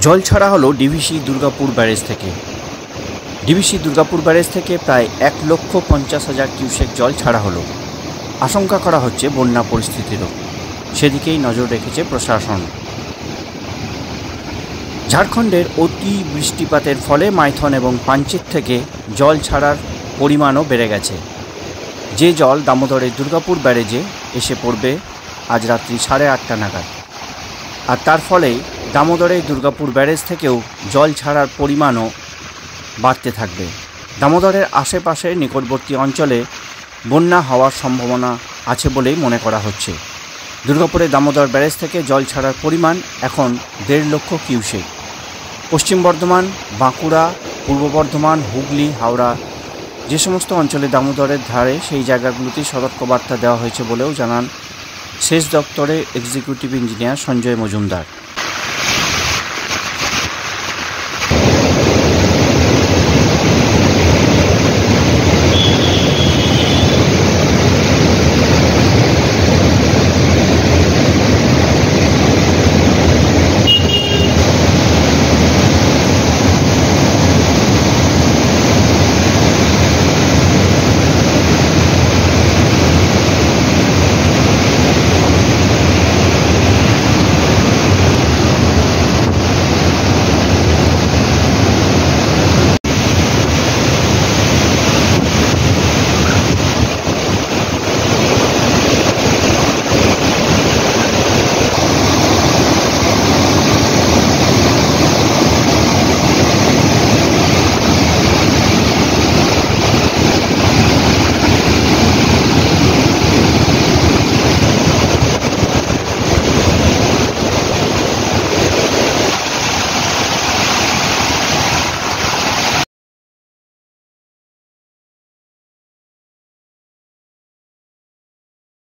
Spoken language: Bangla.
জল ছাড়া হলো ডিভিসি দুর্গাপুর ব্যারেজ থেকে। ডিভিসি দুর্গাপুর ব্যারেজ থেকে প্রায় 1,50,000 কিউসেক জল ছাড়া হলো। আশঙ্কা করা হচ্ছে বন্যা পরিস্থিতিরও, সেদিকেই নজর রেখেছে প্রশাসন। ঝাড়খণ্ডের অতি বৃষ্টিপাতের ফলে মাইথন এবং পাঞ্চেত থেকে জল ছাড়ার পরিমাণও বেড়ে গেছে। যে জল দামোদরের দুর্গাপুর ব্যারেজে এসে পড়বে আজ রাত্রি 8:30 নাগাদ, আর তার ফলে দামোদরের দুর্গাপুর ব্যারেজ থেকেও জল ছাড়ার পরিমাণও বাড়তে থাকবে। দামোদরের আশেপাশের নিকটবর্তী অঞ্চলে বন্যা হওয়ার সম্ভাবনা আছে বলেই মনে করা হচ্ছে। দুর্গাপুরের দামোদর ব্যারেজ থেকে জল ছাড়ার পরিমাণ এখন 1.5 লক্ষ কিউসেক। পশ্চিম বর্ধমান, বাঁকুড়া, পূর্ব বর্ধমান, হুগলি, হাওড়া যে সমস্ত অঞ্চলে দামোদরের ধারে সেই জায়গাগুলোতে সতর্কবার্তা দেওয়া হয়েছে বলেও জানান সেচ দপ্তরের এক্সিকিউটিভ ইঞ্জিনিয়ার সঞ্জয় মজুমদার।